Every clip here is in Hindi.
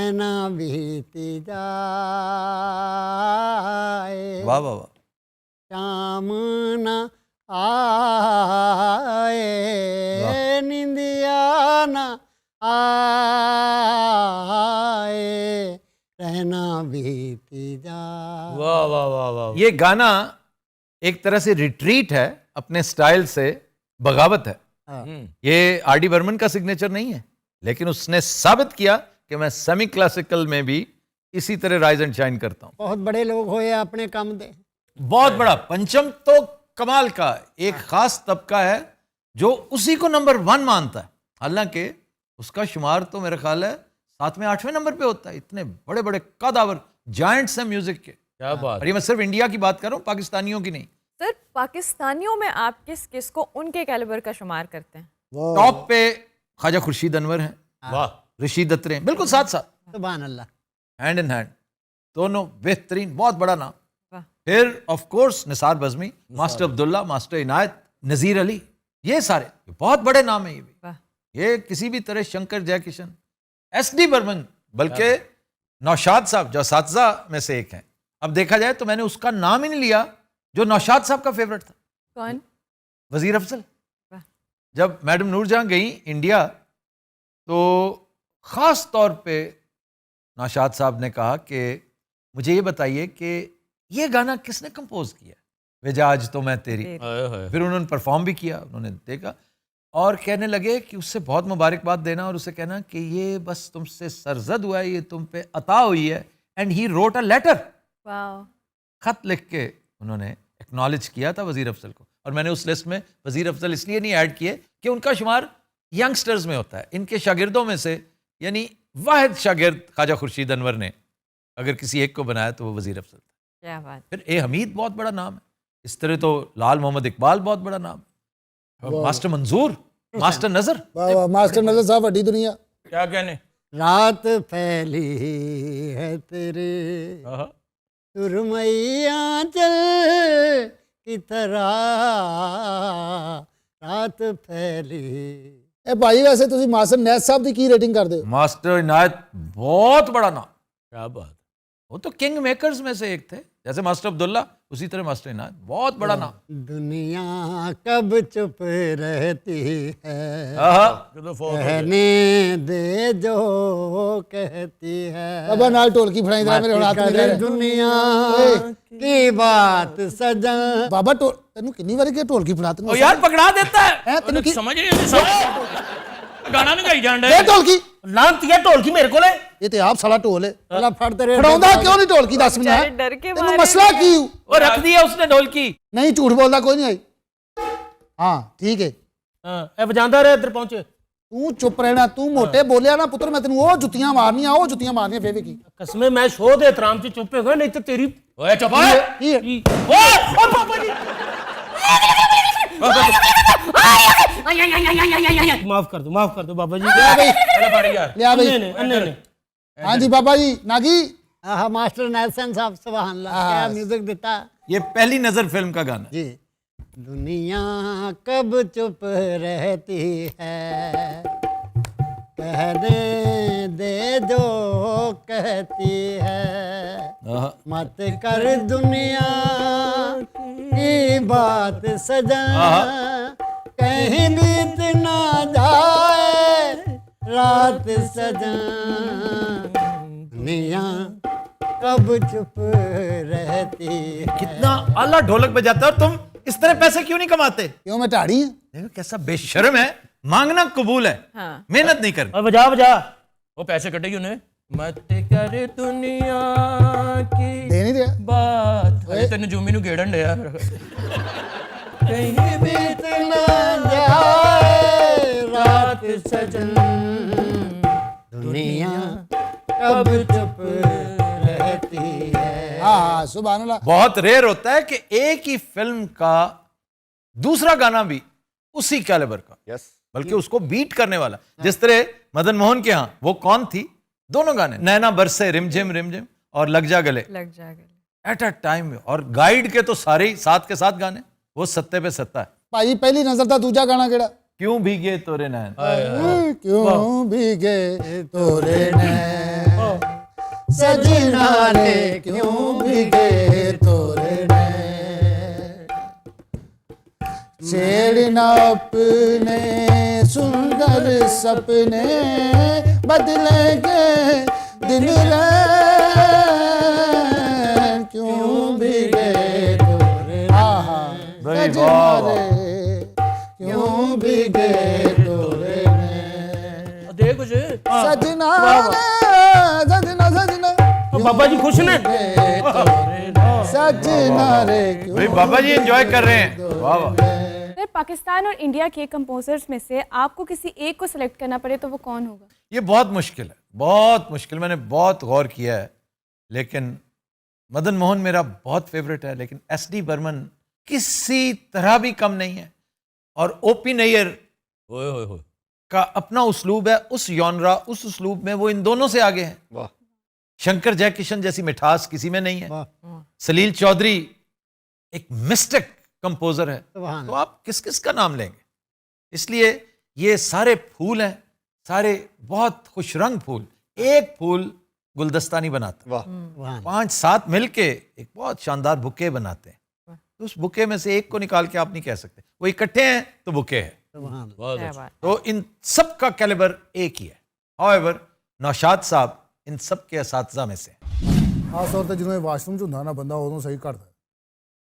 रहना बीती जाए, वाह वाह वाह। शाम न आए, निंदिया न आए, रहना बीती जाए। वाह वाह वाह वाह। ये गाना एक तरह से रिट्रीट है, अपने स्टाइल से बगावत है। ये आर डी बर्मन का सिग्नेचर नहीं है, लेकिन उसने साबित किया कि मैं सेमी क्लासिकल में भी इसी तरह राइज एंड शाइन करता हूं। बहुत बड़े लोग होए अपने काम दे। बहुत बड़ा पंचम तो कमाल का एक खास तबका है जो उसी को नंबर 1 मानता है, हालांकि उसका शुमार तो मेरा ख्याल है 7वें 8वें नंबर पे होता है। इतने बड़े बड़े कदावर जायंट्स हैं म्यूजिक के। क्या बात। और ये मैं सिर्फ इंडिया की बात कर रहा हूं, पाकिस्तानियों की नहीं। सर, पाकिस्तानियों में आप किस किस को उनके कैलिबर का शुमार करते हैं? टॉप पे ख्वाजा खुर्शीद अनवर हैं, वाह। रशीद अत्रे हैं, बिल्कुल साथ साथ, सुभान अल्लाह। हैंड इन हैंड, दोनों बेहतरीन, बहुत बड़ा नाम। वाह। फिर of course Nisar Bazmi, master Abdullah, master Inayat, Nazir Ali, ये सारे बहुत बड़े नाम हैं। ये भी, वाह। ये किसी भी तरह शंकर जयकिशन, एस डी बर्मन, बल्कि नौशाद साहब जो असातिज़ा में से एक हैं। अब देखा जाए तो मैंने उसका नाम ही नहीं लिया जो नौशाद साहब का फेवरेट था। कौन? वजीर अफजल। वाह। जब मैडम नूरजहां गई इंडिया तो ख़ास तौर पे नौशाद साहब ने कहा कि मुझे ये बताइए कि ये गाना किसने कंपोज किया, विजाज तो मैं तेरी। हाय हाय। फिर उन्होंने परफॉर्म भी किया, उन्होंने देखा और कहने लगे कि उससे बहुत मुबारकबाद देना और उसे कहना कि ये बस तुमसे सरजद हुआ है, ये तुम पे अता हुई है। And he wrote a letter, वाह। खत लिख के उन्होंने एक्नॉलेज किया था वजीर अफजल को। और मैंने उस लिस्ट में वजीर अफजल इसलिए नहीं ऐड किए कि उनका शुमार यंगस्टर्स में होता है। इनके शागिर्दों में से यानी वाहिद शागिर्द ख्वाजा खुर्शीद अनवर ने अगर किसी एक को बनाया तो वो वजीर अफजल था। क्या बात। फिर ए हमीद बहुत बड़ा नाम है, इस तरह तो लाल मोहम्मद इकबाल बहुत बड़ा नाम है, मास्टर मंजूर, मास्टर नजर। वाह वाह, मास्टर नजर साहब वड्डी दुनिया। क्या कहने। रात फैली है तेरे आहा। सुरमैया चल की तरह, रात फैली। ए भाई वैसे ਤੁਸੀਂ ਮਾਸਟਰ ਨੈਸ ਸਾਹਿਬ ਦੀ ਕੀ ਰੇਟਿੰਗ ਕਰਦੇ ਹੋ? मास्टर इनायत बहुत बड़ा नाम, क्या बात। वो तो किंग मेकर्स में से एक थे, जैसे मास्टर अब्दुल्ला उसी तरह मास्टर इनायत, बहुत बड़ा नाम। दुनिया कब चुप रहती है, आहा। कहने दे जो कहती है। ਬਾਬਾ ਨਾਲ ਢੋਲਕੀ ਫੜਾਈ ਜਰਾ ਮੇਰੇ ਹੁਣ ਹੱਥ कर ਨਹੀਂ दुनिया की बात सजन। ਬਾਬਾ ਤੈਨੂੰ ਕਿੰਨੀ ਵਾਰੀ ਕਿਹਾ ਢੋਲਕੀ ਫੜਾ ਤੈਨੂੰ ओ यार पकड़ा देता है। ਹੈ ਤੈਨੂੰ ਕੀ समझ नहीं आती समझ। गाना नहीं गाई जान ਦੇ रहे। ਢੋਲਕੀ लानतिया ढोलकी मेरे को ले। ਇਹ ਤੇ ਆਪ ਸਾਲਾ ਢੋਲ ਹੈ अल्लाह फड़ तेरे ਫੜਾਉਂਦਾ ਕਿਉਂ ਨਹੀਂ ਢੋਲਕੀ ਦੱਸ ਮੈਨੂੰ बेचारे ਹੈਂ? डर के ਤੈਨੂੰ मारे ਮਸਲਾ हुए ਕੀ हैं। ਹੂੰ? वो रख दिया उसने ढोलकी। ਨਹੀਂ ਝੂਠ ਬੋਲਦਾ ਕੋਈ ਨਹੀਂ ਆਈ ਹਾਂ ਠੀਕ ਹੈ ए बजांदा रहे इधर पहुंचे। ਤੂੰ ਚੁੱਪ ਰਹਿਣਾ ਤੂੰ ਮੋਟੇ ਬੋਲਿਆ ਨਾ ਪੁੱਤਰ ਮੈਂ ਤੈਨੂੰ ਉਹ ਜੁੱਤੀਆਂ ਮਾਰਨੀਆਂ ਉਹ ਜੁੱਤੀਆਂ ਮਾਰਨੀਆਂ ਫੇਰ ਕੀ कसमें मैं शो दे एहतराम से चुप हो गए नहीं तो तेरी। ओए चुप ओए। ਕੀ ਹੈ? ओए ओ पापा जी। माफ कर दो बाबा जी। पहले पड़ गया। ਲਿਆ ਬਈ अन्ने ने। ਹਾਂਜੀ ਬਾਬਾ ਜੀ ਨਾਗੀ हाँ मास्टर नेल्सन साहब सुभान अल्लाह, क्या म्यूजिक देता ये पहली नजर फिल्म का गाना। जी। दुनिया कब चुप रहती है, कहने दे जो कहती है, आहा। मत कर दुनिया की बात सजन, कहीं बीत ना जाए रात सजन। दुनिया कब चुप रहती है। कितना आला ढोलक बजाता है और तुम इस तरह पैसे क्यों नहीं कमाते? ਕਿਉਂ ਮੈਂ ਢਾੜੀ ਹਾਂ देखो कैसा बेशर्म है, मांगना कबूल है, हाँ। मेहनत नहीं करनी। और बजा बजा। वो पैसे कटेगी उन्हें। मत कर दुनिया की ਦੇ ਨਹੀਂ ਰਿਹਾ बात। अरे तेन जूमी नु गेड़न दे यार। कहीं बीत ना जाए रात सजन, दुनिया कब चुप रहती है। ਹਾਂ ਸੁਭਾਨ ਅੱਲਾਹ बहुत रेयर होता है कि एक ही फिल्म का दूसरा गाना भी उसी कैलिबर का, बल्कि उसको बीट करने वाला। जिस तरह मदन मोहन के यहाँ वो कौन थी, दोनों गाने नैना बरसे रिमझिम और लग जा गले लग जाएगा। एट अ टाइम में, और गाइड के तो सारे ही साथ के साथ गाने, वो सत्ते पे सत्ता है। ਭਾਈ ਪਹਿਲੀ ਨਜ਼ਰ ਦਾ ਦੂਜਾ ਗਾਣਾ ਕਿਹੜਾ क्यों भीगे तोरे नैन। क्यों भीगे तोरे नैन सजना रे क्यों भीगे तोरे नैन छेड़ना अपने सुंदर सपने बदलेंगे दिन रैन क्यों भीगे तोरे भाई सजना वाह, वाह। रे क्यों भीगे तोरे नैन देख कुछ सजना सजना सजना बाबा जी खुश ने सजना रे भाई बाबा जी एंजॉय कर रहे हैं। वाह वाह। सर पाकिस्तान और इंडिया के कंपोजर्स में से आपको किसी एक को सिलेक्ट करना पड़े तो वो कौन होगा? ये बहुत मुश्किल है, बहुत मुश्किल। मैंने बहुत गौर किया है, लेकिन मदन मोहन मेरा बहुत फेवरेट है, लेकिन एस.डी. बर्मन किसी तरह भी कम नहीं है। और ओ.पी. नैयर ओए होए होए का अपना उस्लूब है, उस यॉनरा, उस उस्लूब में वो इन दोनों से आगे हैं। वाह। शंकर जयकिशन जैसी मिठास किसी में नहीं है। वाह। सलील चौधरी एक मिस्टिक कंपोजर है, सुभान तो आप किस किस का नाम लेंगे? इसलिए ये सारे फूल हैं, सारे बहुत खुश रंग फूल। एक फूल गुलदस्ता नहीं बनाता, वाह। सुभान 5-7 मिलके एक बहुत शानदार बुके बनाते हैं। तो उस बुके में से एक को निकाल के आप नहीं कह सकते वो इकट्ठे हैं तो बुके है। सुभान बहुत क्या अच्छा। बात। तो इन सब का कैलिबर एक ही है। हाउएवर नौशाद साहब इन सब के असातिज़ा में से हैं। ਖਾਸ ਤੌਰ ਤੇ ਜਦੋਂ ਵਾਸ਼ਰੂਮ 'ਚ ਹੁੰਦਾ ਨਾ ਬੰਦਾ ਉਦੋਂ ਸਹੀ ਘੜਦਾ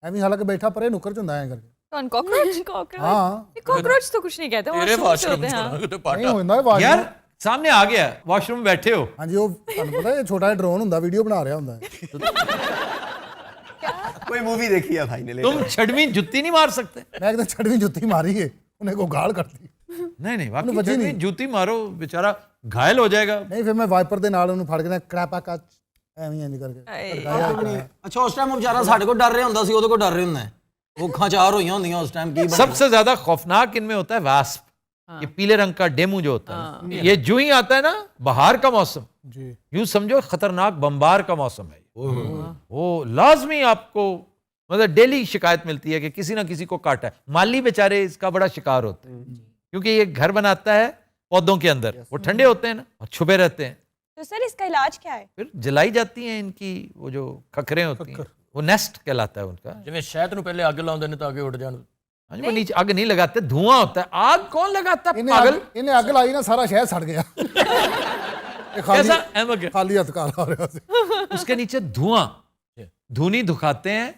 ਐਵੇਂ ਹਾਲਾਂਕਿ ਬੈਠਾ ਪਰੇ ਨੁੱਕਰ 'ਚ ਹੁੰਦਾ ਐਂ ਕਰਕੇ कौन कॉकरोच? कॉकरोच हाँ। कॉकरोच तो कुछ नहीं कहते, तेरे washroom से वाशरूम होते हैं, हाँ। तो ਨਹੀਂ पाटा ਹੁੰਦਾ ਵਾਸ਼ਰੂਮ यार सामने आ गया, वॉशरूम में बैठे हो। ਹਾਂਜੀ ਉਹ ਤੁਹਾਨੂੰ ਪਤਾ ਇਹ ਛੋਟਾ ਜਿਹਾ ਡਰੋਨ ਹੁੰਦਾ ਵੀਡੀਓ ਬਣਾ ਰਿਹਾ ਹੁੰਦਾ ਹੈ। कोई मूवी देखी है भाई ने तुम छड़वी जुत्ती नहीं मार सकते? ਮੈਂ ਕਿਤੇ ਛੜਵੀਂ ਜੁੱਤੀ ਮਾਰੀ ਹੈ ਉਹਨੇ ਕੋ ਗਾਲ ਕੱਢੀ नहीं नहीं, वाकई बची छड़वी नहीं। जूती मारो, बेचारा घायल हो जाएगा। ਨਹੀਂ ਫਿਰ ਮੈਂ ਵਾਈਪਰ ਦੇ ਨਾਲ ਉਹਨੂੰ ਫੜ ਕੇ ਨਾ ਕੜਾਪਾ ਕੱਚ ਐਵੇਂ ਇੰਜ ਕਰਕੇ ਧੜਕਾਇਆ ਕਰਾਇਆ। ਅੱਛਾ ਉਸ ਟਾਈਮ ਵਿਚਾਰਾ ਸਾਡੇ ਕੋਲ ਡਰ ਰਿਹਾ ਹੁੰਦਾ ਸੀ, ਉਹਦੇ ਕੋਲ ਡਰ ਰਿਹਾ ਹੁੰਦਾ ਹੈ। ਉਹ ਅੱਖਾਂ ਚਾਰ ਹੋਈਆਂ ਹੁੰਦੀਆਂ ਉਸ ਟਾਈਮ ਕੀ सबसे ज्यादा खौफनाक इनमें होता है वास्प, ये पीले रंग का डेमू जो होता है। ये जो ही आता है ना बहार का मौसम, जी यूं समझो खतरनाक बम्बार का मौसम है। वो लाजमी आपको मतलब डेली शिकायत मिलती है कि किसी ना किसी को काटा है। माली बेचारे इसका बड़ा शिकार होते हैं, क्योंकि ये घर बनाता है पौधों के अंदर, वो ठंडे होते हैं ना और छुपे रहते हैं। तो सर इसका इलाज क्या है? फिर जलाई जाती हैं इनकी वो जो खखरें होती हैं, वो नेस्ट कहलाता है उनका। ਜਿਵੇਂ ਸ਼ਹਿਦ ਨੂੰ ਪਹਿਲੇ ਅੱਗ ਲਾਉਂਦੇ ਨੇ ਤਾਂ ਅੱਗੇ ਉੱਡ ਜਾਣ। हाँ जी, वो नीचे आग नहीं लगाते, धुआं होता है। आग कौन लगाता है पागल? ਇਹਨੇ ਅੱਗ ਲਾਈ ਨਾ ਸਾਰਾ ਸ਼ਹਿਰ ਸੜ ਗਿਆ ਇਹ कैसा अहमक है? ਖਾਲੀ ਹੱਥ ਘਰ ਆ ਰਿਹਾ ਸੀ उसके नीचे धुआं, धुनी दुखाते हैं,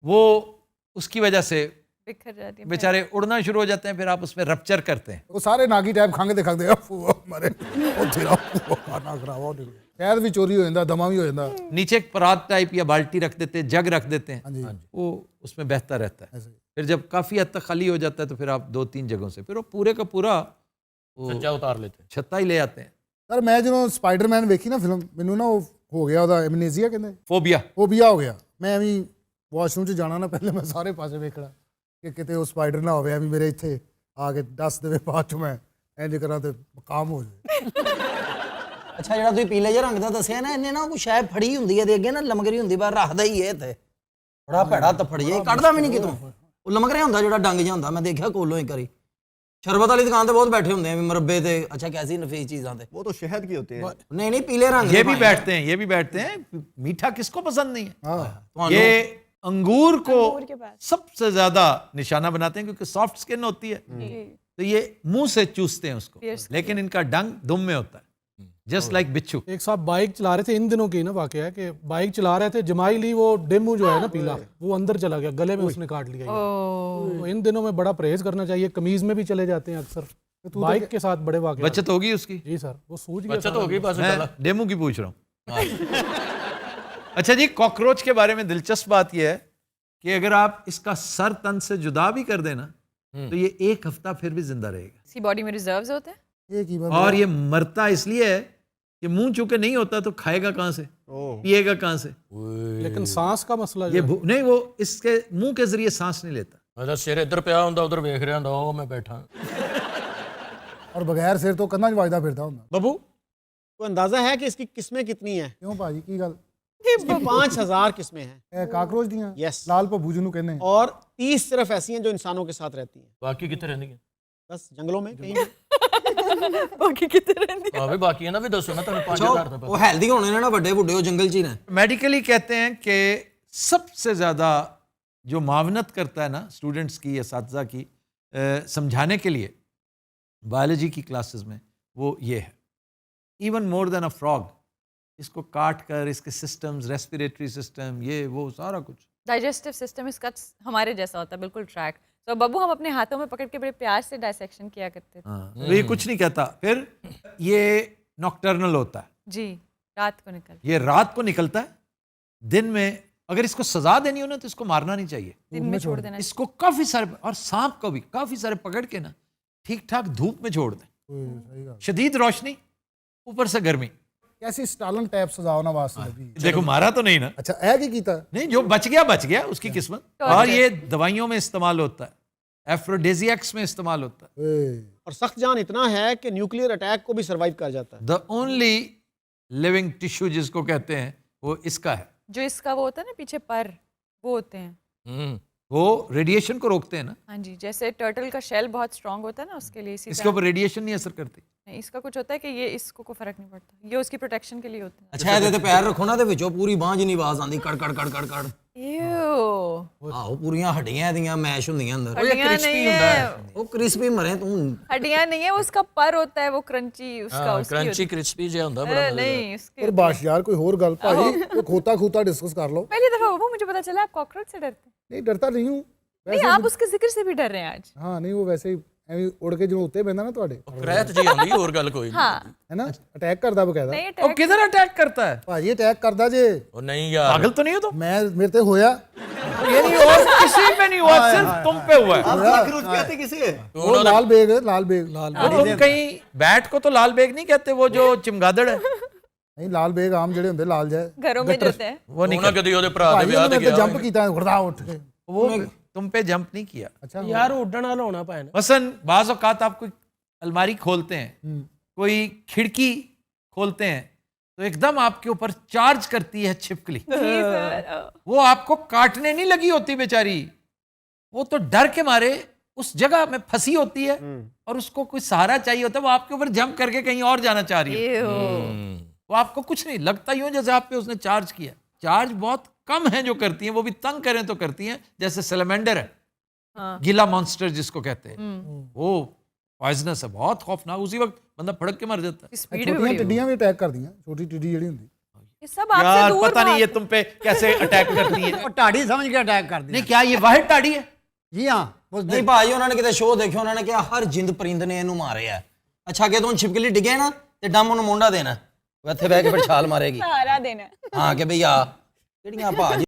वो उसकी वजह से बिखर जाती है। बेचारे उड़ना शुरू हो जाते हैं। फिर आप उसमें रप्चर करते हैं। ਉਹ ਸਾਰੇ ਨਾਗੀ ਟਾਈਪ ਖੰਗ ਦੇ ਖੰਗਦੇ ਆ ਫੂ ਮਾਰੇ ਉੱਥੇ ਰਾ ਖਾਣਾ ਖਰਾਬ ਹੋ ਗਿਆ ਸ਼ਹਿਰ ਵੀ ਚੋਰੀ ਹੋ ਜਾਂਦਾ ਦਮਾ ਵੀ ਹੋ ਜਾਂਦਾ नीचे एक परात टाइप या बाल्टी रख देते हैं, जग रख देते हैं, हाँ जी वो उसमें बहता रहता है। ऐसे ही। फिर जब काफी हद तक खाली हो जाता है तो फिर आप 2-3 जगहों से फिर वो पूरे का पूरा वो ਸੱਚਾ ਉਤਾਰ ਲੈਤੇ। छत्ता ही ले आते हैं। ਸਰ ਮੈਂ ਜਦੋਂ ਸਪਾਈਡਰਮੈਨ ਵੇਖੀ ਨਾ ਫਿਲਮ ਮੈਨੂੰ ਨਾ ਉਹ ਹੋ ਗਿਆ ਉਹਦਾ ਐਮਨੇਜ਼ੀਆ ਕਹਿੰਦੇ फोबिया। ਫੋਬੀਆ ਹੋ ਗਿਆ ਮੈਂ ਐਵੇਂ ਵਾਸ਼ਰੂਮ 'ਚ ਜਾਣਾ ਨਾ ਪਹਿਲੇ ਮੈਂ ਸਾਰੇ ਪਾਸੇ ਵੇਖਣਾ ਕਿ ਕਿਤੇ ਉਹ ਸਪਾਈਡਰ ਨਾ ਹੋਵੇ ਐਵੇਂ ਮੇਰੇ ਇੱਥੇ ਆ ਕੇ ਦੱਸ ਦੇਵੇ ਬਾਅਦ 'ਚ ਮੈਂ ਇੰਜ ਕਰਾਂ ਤੇ ਮਕਾਮ ਹੋ ਜਾਵੇ ਅੱਛਾ ਜਿਹੜਾ ਤੁਸੀਂ ਪੀਲੇ ਜਿਹੇ ਰੰਗ ਦਾ ਦੱਸਿਆ ਨਾ, ਇਹਨੇ ਨਾ ਕੋਈ ਸ਼ਾਇਦ ਫੜੀ ਹੁੰਦੀ ਹੈ ਦੇ ਅੱਗੇ ਨਾ ਲਮਕਰੀ ਹੁੰਦੀ, ਬਾਹਰ ਰੱਖਦਾ ਹੀ ਇਹ ਤੇ ਬੜਾ ਭੈੜਾ ਤਫੜ ਜੇ ਕੱਢਦਾ ਵੀ ਨਹੀਂ ਕਿਤੋਂ। ਉਹ ਲਮਕ ਰਿਹਾ ਹੁੰਦਾ ਜਿਹੜਾ ਡੰਗ ਜਿਹਾ ਹੁੰਦਾ, ਮੈਂ ਦੇਖਿਆ ਕੋਲੋਂ ਇੱਕ ਵਾਰੀ। ਸ਼ਰਬਤ ਵਾਲੀ ਦੁਕਾਨ ਤੇ ਬਹੁਤ ਬੈਠੇ ਹੁੰਦੇ ਆ ਵੀ ਮੁਰੱਬੇ ਤੇ। ਅੱਛਾ ਕੈਸੀ ਨਫੀਸ ਚੀਜ਼ਾਂ ਤੇ। वो तो शहद की होते हैं। ਨਹੀਂ ਨਹੀਂ ਪੀਲੇ ਰੰਗ ये ਦੇ भी ਭਾਵੇਂ। बैठते हैं, ये भी बैठते हैं। मीठा किसको पसंद नहीं है? ਹਾਂ ਤੁਹਾਨੂੰ ये अंगूर को अंगूर के पास। सबसे ज्यादा निशाना बनाते हैं, क्योंकि सॉफ्ट स्किन होती है तो ये मुंह से चूसते हैं उसको, लेकिन इनका डंग दुम में होता है, जस्ट लाइक बिच्छू। एक साहब बाइक चला रहे थे, इन दिनों की ना वाकया है कि बाइक चला रहे थे, जमाई ली, वो डेमू जो है ना पीला, वो अंदर चला गया, गले में उसने काट लिया ये। तो इन दिनों में बड़ा परहेज करना चाहिए, कमीज में भी चले जाते हैं अक्सर, बाइक के साथ बड़े वाकया। बचत होगी उसकी? जी सर, वो सूझ गया बचत सारा। हो गई बस मैं डाला। डेमू की पूछ रहा हूँ। अच्छा जी, कॉकरोच के बारे में दिलचस्प बात यह है कि अगर आप इसका सर तन से जुदा भी कर देना तो ये 1 हफ्ता फिर भी जिंदा रहेगा। इसकी बॉडी में रिजर्व्स होते हैं। ਇਹ ਕੀ ਬਾਤ और ये मरता इसलिए है कि मुंह चूंकि नहीं होता तो खाएगा कहाँ से, ओह। पिएगा कहाँ से? लेकिन सांस का मसला ये जो है, नहीं, वो इसके मुंह के जरिए सांस नहीं लेता। ਮੈਂ ਤਾਂ ਸਿਰ ਇੱਧਰ ਪਿਆ ਹੁੰਦਾ ਉਧਰ ਵੇਖ ਰਿਹਾ ਹੁੰਦਾ, ਉਹ ਮੈਂ ਬੈਠਾ। ਔਰ ਬਗੈਰ ਸਿਰ ਤੋਂ ਕੰਨਾਂ 'ਚ ਵੱਜਦਾ ਫਿਰਦਾ ਹੁੰਦਾ बबू को अंदाजा है कि इसकी किस्में कितनी हैं? ਕਿਉਂ ਭਾਜੀ ਕੀ ਗੱਲ इसकी 5000 किस्में हैं ਇਹ ਕਾਕਰੋਚ ਦੀਆਂ Yes। ਲਾਲ ਭੱਬੂ ਜਿਹਨੂੰ ਕਹਿੰਦੇ और 30 सिर्फ ऐसी हैं जो इंसानों के साथ रहती हैं। ਬਾਕੀ ਕਿੱਥੇ ਰਹਿੰਦੀਆਂ? बस जंगलों में कहीं भी। बाकी कितने रहंदे हाँ भी बाकी है ना भी दसो ना तुहानू 5000 ਦਾ ਉਹ ਹੈਲਦੀ ਹੋਣੇ ਨੇ ਨਾ ਵੱਡੇ ਵੱਡੇ ਉਹ ਜੰਗਲ 'ਚ ਹੀ ਨੇ मेडिकली कहते हैं कि सबसे ज़्यादा जो मावनत करता है ना स्टूडेंट्स की, असातिज़ा की समझाने के लिए बायोलॉजी की क्लासेस में, वो ये है, even more than a frog, इसको काट कर इसके सिस्टम्स, रेस्पिरेटरी सिस्टम, ये वो सारा कुछ। डाइजेस्टिव सिस्टम इसका हमारे जैसा होता है, बिल्कुल ट्रैक। तो बब्बू हम अपने हाथों में पकड़ के बड़े प्यार से डायसेक्शन किया करते थे। हाँ, तो ये कुछ नहीं कहता। फिर ये नॉक्टर्नल होता है, जी, रात को निकल ये रात को निकलता है। दिन में अगर इसको सजा देनी हो ना तो इसको मारना नहीं चाहिए, दिन में छोड़ देना। इसको काफी सारे, और सांप को भी काफी सारे पकड़ के ना ठीक ठाक धूप में छोड़ दें, शदीद रोशनी, ऊपर से गर्मी। कैसी स्टालन टैप सजाओ ना वास्ते लगी। देखो मारा तो नहीं ना, अच्छा ऐ की कीता नहीं, जो बच गया उसकी किस्मत। और ये दवाइयों में इस्तेमाल होता है, एफ्रोडेजिएक्स में इस्तेमाल होता है। और सख्त जान इतना है कि न्यूक्लियर अटैक को भी सरवाइव कर जाता है। द ओनली लिविंग टिश्यू जिसको कहते हैं वो इसका है। जो इसका वो होता है ना पीछे पर, वो होते हैं, वो रेडिएशन को रोकते हैं ना, हाँ जी। जैसे टर्टल का शेल बहुत स्ट्रांग होता है ना, उसके लिए इसी इसके ऊपर रेडिएशन नहीं असर करती। नहीं, इसका कुछ होता है कि ये इसको कोई फर्क नहीं पड़ता, ये उसकी प्रोटेक्शन के लिए होता है। ਅੱਛਾ ਇਹਦੇ ਤੇ ਪੈਰ ਰੱਖੋ ਨਾ ਤੇ ਵਿੱਚੋਂ ਪੂਰੀ ਬਾਂਹ ਜਿੰਨੀ ਆਵਾਜ਼ ਆਉਂਦੀ ਕੜ ਕੜ ਕੜ ਕੜ ਕੜ Ew, ਆਹੋ ਪੂਰੀਆਂ ਹੱਡੀਆਂ ਇਹਦੀਆਂ ਮੈਸ਼ ਹੁੰਦੀਆਂ ਅੰਦਰ हड्डियां नहीं है, ਉਹ ਕ੍ਰਿਸਪੀ ਮਰੇ ਤੂੰ हड्डियां नहीं है, वो उसका पर होता है, वो क्रंची उसका उसकी क्रंची क्रिस्पी जिहा ਹੁੰਦਾ बड़ा मजा। नहीं उसके और बाश यार कोई और गल भाजी वो खोता खूता डिस्कस कर लो। पहली दफा वो मुझे पता चला आप कॉकरोच से डरते हैं। नहीं डरता नहीं हूँ नहीं, आप उसके जिक्र से भी डर रहे हैं आज। हाँ नहीं वो वैसे ही ਐਵੇਂ ਉੜ ਕੇ ਜਦੋਂ ਉੱਤੇ ਪੈਂਦਾ ਨਾ ਤੁਹਾਡੇ ਕਰੈਤ ਜੀ ਆਉਂਦੀ ਹੋਰ ਗੱਲ ਕੋਈ ਨਹੀਂ। हाँ, ਹੈ ਨਾ ਅਟੈਕ ਕਰਦਾ ਬਕਾਇਦਾ। नहीं और किधर अटैक करता है? ਭਾਜੀ ਅਟੈਕ ਕਰਦਾ ਜੇ ਉਹ ਨਹੀਂ ਯਾਰ पागल तो नहीं हो तुम? ਮੈਂ ਮੇਰੇ ਤੇ ਹੋਇਆ ये नहीं, और किसी पे नहीं हुआ, सिर्फ तुम पे हुआ है। आप लाख कहते किसे? ਉਹ ਲਾਲ ਬੇਗ वो तुम कहीं बैट को तो लाल बेग नहीं कहते, वो जो चमगादड़ है ਨਹੀਂ ਲਾਲ ਬੇਗ ਆਮ ਜਿਹੜੇ ਹੁੰਦੇ ਲਾਲ ਜਾਏ घरों में जो होते हैं। वो नहीं ਉਹਨਾਂ ਕਦੀ ਉਹਦੇ ਭਰਾ ਦੇ ਭਾਜੀ ਵਿਆਹ ਤੇ ਉਹਨੇ ਗਿਆ ਜੰਪ ਕੀਤਾ ਉੜਦਾ ਉੱਠ ਕੇ। वो तुम पे जंप नहीं किया। अच्छा यार उड़न वाला होना पाए ना। मसलन बाज़ औक़ात आप कोई अलमारी खोलते हैं, कोई खिड़की खोलते हैं, तो एकदम आपके ऊपर चार्ज करती है छिपकली। जी सर, वो आपको काटने नहीं लगी होती बेचारी, वो तो डर के मारे उस जगह में फंसी होती है और उसको कोई सहारा चाहिए होता है, वो आपके ऊपर जंप करके कहीं और जाना चाह रही है। वो आपको कुछ नहीं लगता, यूं जैसे आप पे उसने चार्ज किया। चार्ज बहुत कम है जो करती हैं, वो भी तंग करें तो करती हैं, जैसे सैलमेंडर है, गीला मॉन्स्टर जिसको कहते हैं, वो पॉइजनस है, बहुत खौफनाक, उसी वक्त बंदा फड़क के मर जाता है। स्पीड भी ਛੋਟੀਆਂ बड़ी होगी। ਟਿੱਡੀਆਂ ਵੀ ਅਟੈਕ ਕਰਦੀਆਂ ਛੋਟੀ ਟਿੱਡੀ ਜਿਹੜੀ ਹੁੰਦੀ। ये सब आपसे यार दूर पता नहीं भाग- ये तुम पे कैसे अटैक करती है। वो टाड़ी समझ के अटैक कर दिया। नहीं, क्या ये वाहिद टाड़ी है? जी हाँ, वो ਨਹੀਂ ਭਾਜੀ ਉਹਨਾਂ ਨੇ ਕਿਤੇ ਸ਼ੋਅ ਦੇਖਿਆ ਉਹਨਾਂ ਨੇ ਕਿਹਾ ਹਰ ਜਿੰਦ ਪਰਿੰਦ ਨੇ ਇਹਨੂੰ ਮਾਰਿਆ ਅੱਛਾ ਅੱਗੇ ਤੋਂ ਛਿਪਕਲੀ ਡਿੱਗੇ ਨਾ ਤੇ ਡੰਮ ਉਹਨੂੰ ਮੁੰਡਾ ਦੇਣਾ ਉਹ ਇੱਥੇ ਬਹਿ ਕੇ ਫਿਰ ਛਾਲ ਮਾਰੇਗੀ सहारा देना है। ਹਾਂ ਕਿ ਭਈ ਆ ਕਿਹੜੀਆਂ ਭਾਜੀ